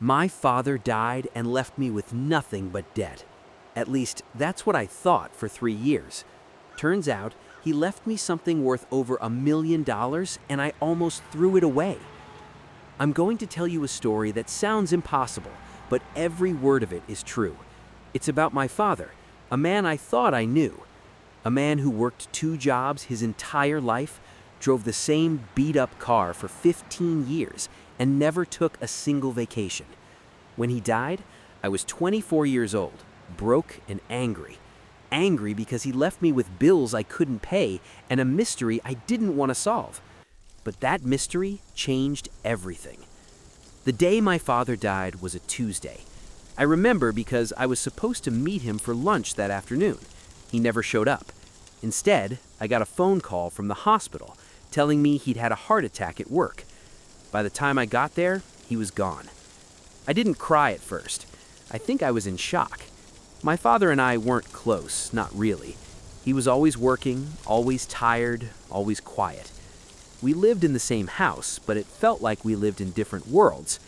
My father died and left me with nothing but debt. At least, that's what I thought for 3 years. Turns out, he left me something worth over $1 million and I almost threw it away. I'm going to tell you a story that sounds impossible, but every word of it is true. It's about my father, a man I thought I knew. A man who worked 2 jobs his entire life, drove the same beat-up car for 15 years, and never took a single vacation. When he died, I was 24 years old, broke and angry. Angry because he left me with bills I couldn't pay and a mystery I didn't want to solve. But that mystery changed everything. The day my father died was a Tuesday. I remember because I was supposed to meet him for lunch that afternoon. He never showed up. Instead, I got a phone call from the hospital telling me he'd had a heart attack at work. By the time I got there, he was gone. I didn't cry at first. I think I was in shock. My father and I weren't close, not really. He was always working, always tired, always quiet. We lived in the same house, but it felt like we lived in different worlds.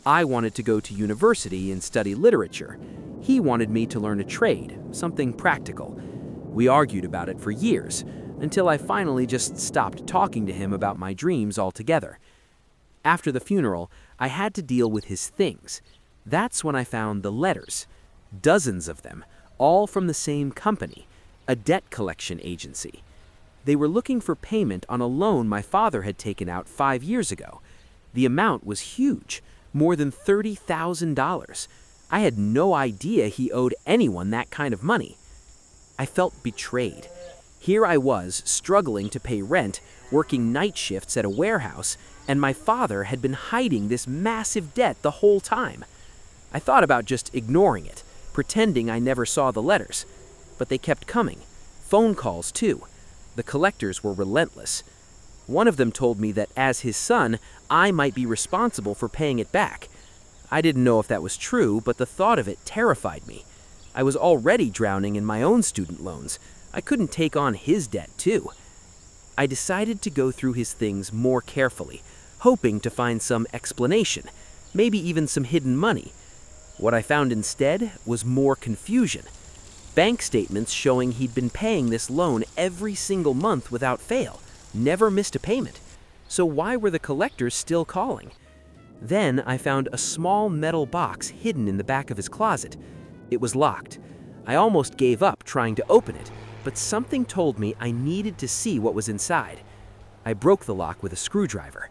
I wanted to go to university and study literature. He wanted me to learn a trade, something practical. We argued about it for years, until I finally just stopped talking to him about my dreams altogether. After the funeral, I had to deal with his things. That's when I found the letters. Dozens of them, all from the same company, a debt collection agency. They were looking for payment on a loan my father had taken out 5 years ago. The amount was huge, more than $30,000. I had no idea he owed anyone that kind of money. I felt betrayed. Here I was, struggling to pay rent, working night shifts at a warehouse, and my father had been hiding this massive debt the whole time. I thought about just ignoring it, pretending I never saw the letters. But they kept coming. Phone calls, too. The collectors were relentless. One of them told me that as his son, I might be responsible for paying it back. I didn't know if that was true, but the thought of it terrified me. I was already drowning in my own student loans. I couldn't take on his debt, too. I decided to go through his things more carefully, hoping to find some explanation, maybe even some hidden money. What I found instead was more confusion. Bank statements showing he'd been paying this loan every single month without fail, never missed a payment. So why were the collectors still calling? Then I found a small metal box hidden in the back of his closet. It was locked. I almost gave up trying to open it, but something told me I needed to see what was inside. I broke the lock with a screwdriver.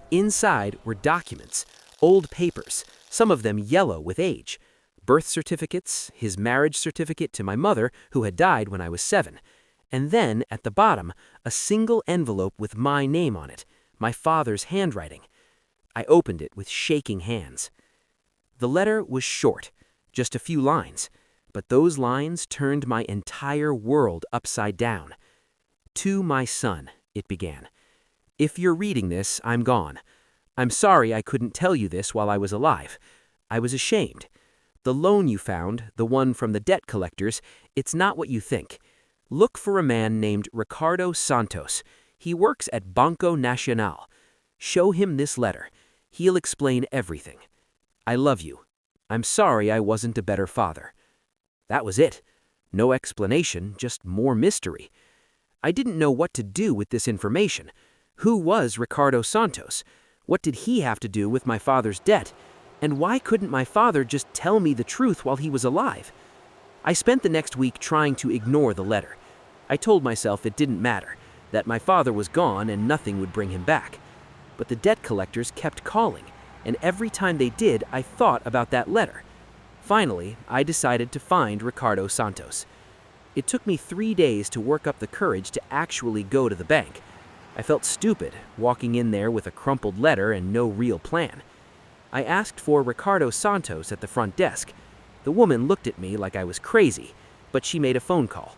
Inside were documents, old papers, some of them yellow with age. Birth certificates, his marriage certificate to my mother, who had died when I was 7. And then, at the bottom, a single envelope with my name on it, my father's handwriting. I opened it with shaking hands. The letter was short, just a few lines, but those lines turned my entire world upside down. To my son, it began. If you're reading this, I'm gone. I'm sorry I couldn't tell you this while I was alive. I was ashamed. The loan you found, the one from the debt collectors, it's not what you think. Look for a man named Ricardo Santos. He works at Banco Nacional. Show him this letter. He'll explain everything. I love you. I'm sorry I wasn't a better father. That was it. No explanation, just more mystery. I didn't know what to do with this information. Who was Ricardo Santos? What did he have to do with my father's debt? And why couldn't my father just tell me the truth while he was alive? I spent the next week trying to ignore the letter. I told myself it didn't matter, that my father was gone and nothing would bring him back. But the debt collectors kept calling, and every time they did, I thought about that letter. Finally, I decided to find Ricardo Santos. It took me 3 days to work up the courage to actually go to the bank. I felt stupid, walking in there with a crumpled letter and no real plan. I asked for Ricardo Santos at the front desk. The woman looked at me like I was crazy, but she made a phone call.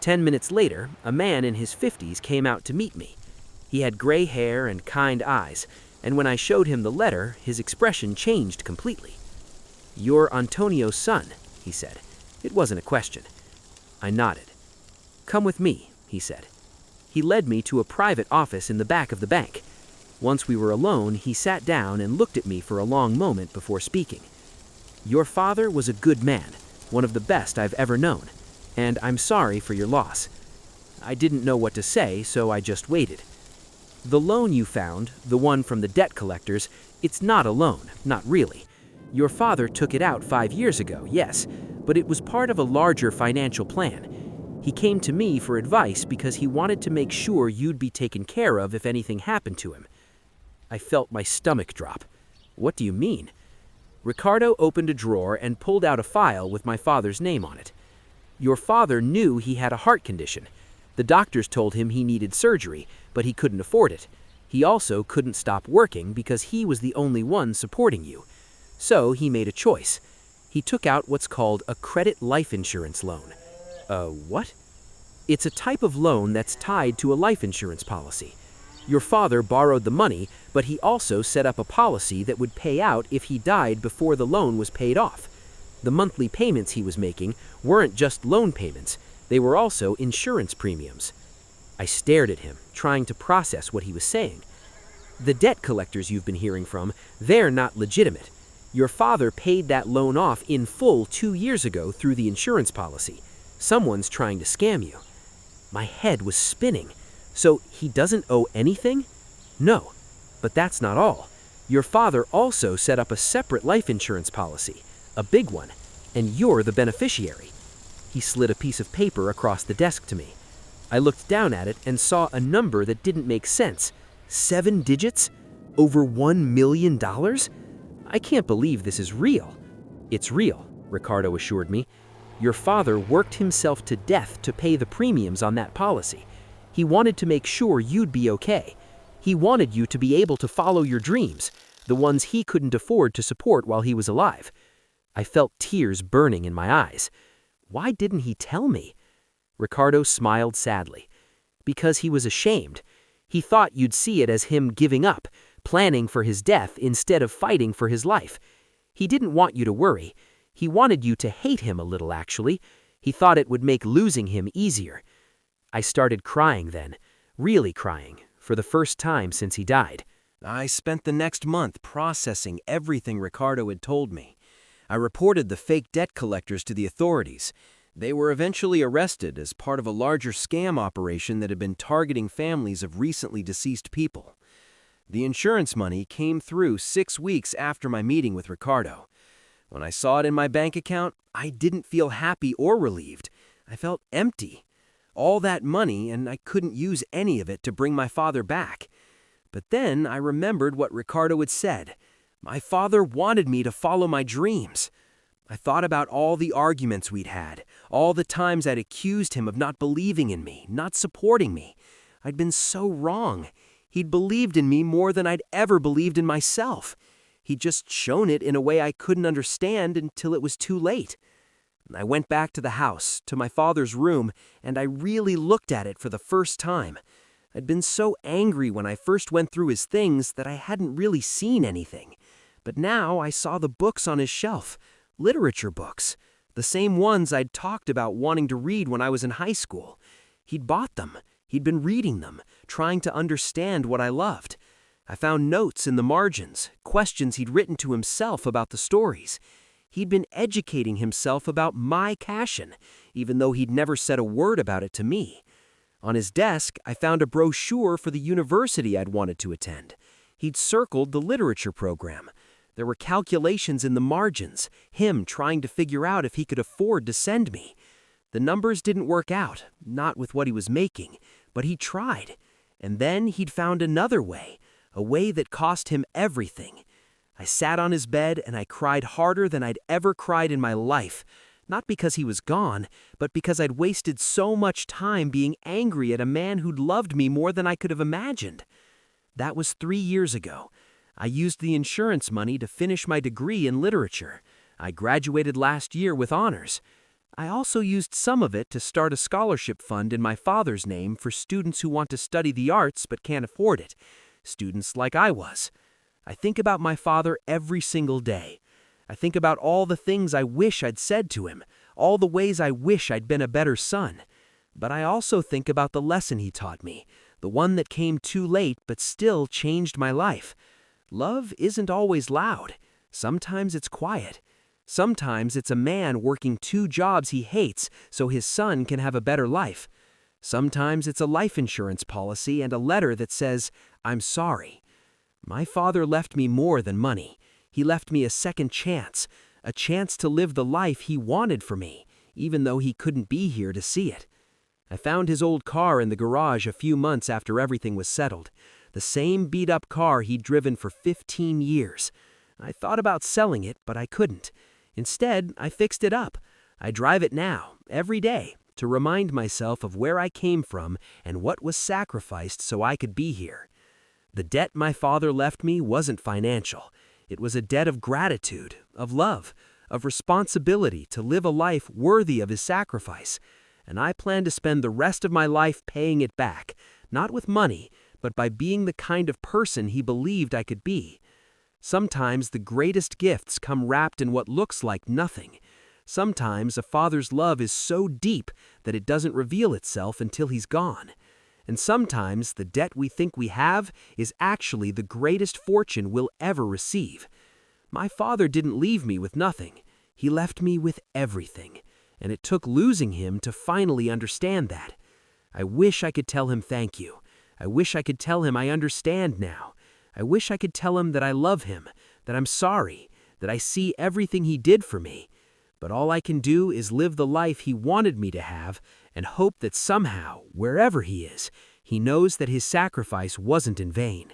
10 minutes later, a man in his 50s came out to meet me. He had gray hair and kind eyes, and when I showed him the letter, his expression changed completely. "You're Antonio's son," he said. It wasn't a question. I nodded. "Come with me," he said. He led me to a private office in the back of the bank. Once we were alone, he sat down and looked at me for a long moment before speaking. "Your father was a good man, one of the best I've ever known, and I'm sorry for your loss." I didn't know what to say, so I just waited. "The loan you found, the one from the debt collectors, it's not a loan, not really. Your father took it out 5 years ago, yes, but it was part of a larger financial plan. He came to me for advice because he wanted to make sure you'd be taken care of if anything happened to him." I felt my stomach drop. "What do you mean?" Ricardo opened a drawer and pulled out a file with my father's name on it. "Your father knew he had a heart condition. The doctors told him he needed surgery, but he couldn't afford it. He also couldn't stop working because he was the only one supporting you. So he made a choice. He took out what's called a credit life insurance loan." What? "It's a type of loan that's tied to a life insurance policy. Your father borrowed the money, but he also set up a policy that would pay out if he died before the loan was paid off. The monthly payments he was making weren't just loan payments, they were also insurance premiums." I stared at him, trying to process what he was saying. "The debt collectors you've been hearing from, they're not legitimate. Your father paid that loan off in full 2 years ago through the insurance policy. Someone's trying to scam you." My head was spinning. "So he doesn't owe anything?" "No, but that's not all. Your father also set up a separate life insurance policy, a big one, and you're the beneficiary." He slid a piece of paper across the desk to me. I looked down at it and saw a number that didn't make sense. 7 digits? Over $1 million? I can't believe this is real. "It's real," Ricardo assured me. "Your father worked himself to death to pay the premiums on that policy. He wanted to make sure you'd be okay. He wanted you to be able to follow your dreams, the ones he couldn't afford to support while he was alive." I felt tears burning in my eyes. Why didn't he tell me? Ricardo smiled sadly. "Because he was ashamed. He thought you'd see it as him giving up, planning for his death instead of fighting for his life. He didn't want you to worry. He wanted you to hate him a little, actually. He thought it would make losing him easier." I started crying then, really crying, for the first time since he died. I spent the next month processing everything Ricardo had told me. I reported the fake debt collectors to the authorities. They were eventually arrested as part of a larger scam operation that had been targeting families of recently deceased people. The insurance money came through 6 weeks after my meeting with Ricardo. When I saw it in my bank account, I didn't feel happy or relieved. I felt empty. All that money, and I couldn't use any of it to bring my father back. But then I remembered what Ricardo had said. My father wanted me to follow my dreams. I thought about all the arguments we'd had, all the times I'd accused him of not believing in me, not supporting me. I'd been so wrong. He'd believed in me more than I'd ever believed in myself. He'd just shown it in a way I couldn't understand until it was too late. I went back to the house, to my father's room, and I really looked at it for the first time. I'd been so angry when I first went through his things that I hadn't really seen anything. But now I saw the books on his shelf, literature books, the same ones I'd talked about wanting to read when I was in high school. He'd bought them. He'd been reading them, trying to understand what I loved. I found notes in the margins, questions he'd written to himself about the stories. He'd been educating himself about my passion, even though he'd never said a word about it to me. On his desk, I found a brochure for the university I'd wanted to attend. He'd circled the literature program. There were calculations in the margins, him trying to figure out if he could afford to send me. The numbers didn't work out, not with what he was making, but he tried. And then he'd found another way, a way that cost him everything. I sat on his bed and I cried harder than I'd ever cried in my life, not because he was gone, but because I'd wasted so much time being angry at a man who'd loved me more than I could have imagined. That was 3 years ago. I used the insurance money to finish my degree in literature. I graduated last year with honors. I also used some of it to start a scholarship fund in my father's name for students who want to study the arts but can't afford it, students like I was. I think about my father every single day. I think about all the things I wish I'd said to him, all the ways I wish I'd been a better son. But I also think about the lesson he taught me, the one that came too late but still changed my life. Love isn't always loud. Sometimes it's quiet. Sometimes it's a man working 2 jobs he hates so his son can have a better life. Sometimes it's a life insurance policy and a letter that says, "I'm sorry." My father left me more than money. He left me a second chance, a chance to live the life he wanted for me, even though he couldn't be here to see it. I found his old car in the garage a few months after everything was settled, the same beat-up car he'd driven for 15 years. I thought about selling it, but I couldn't. Instead, I fixed it up. I drive it now, every day, to remind myself of where I came from and what was sacrificed so I could be here. The debt my father left me wasn't financial. It was a debt of gratitude, of love, of responsibility to live a life worthy of his sacrifice. And I plan to spend the rest of my life paying it back, not with money, but by being the kind of person he believed I could be. Sometimes the greatest gifts come wrapped in what looks like nothing. Sometimes a father's love is so deep that it doesn't reveal itself until he's gone. And sometimes the debt we think we have is actually the greatest fortune we'll ever receive. My father didn't leave me with nothing. He left me with everything. And it took losing him to finally understand that. I wish I could tell him thank you. I wish I could tell him I understand now. I wish I could tell him that I love him, that I'm sorry, that I see everything he did for me. But all I can do is live the life he wanted me to have and hope that somehow, wherever he is, he knows that his sacrifice wasn't in vain.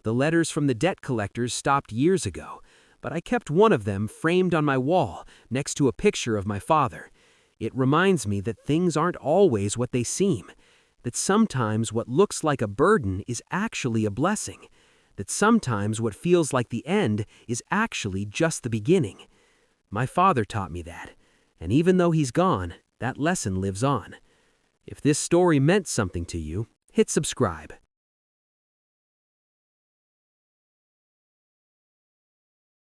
The letters from the debt collectors stopped years ago, but I kept one of them framed on my wall next to a picture of my father. It reminds me that things aren't always what they seem, that sometimes what looks like a burden is actually a blessing, that sometimes what feels like the end is actually just the beginning. My father taught me that, and even though he's gone, that lesson lives on. If this story meant something to you, hit subscribe.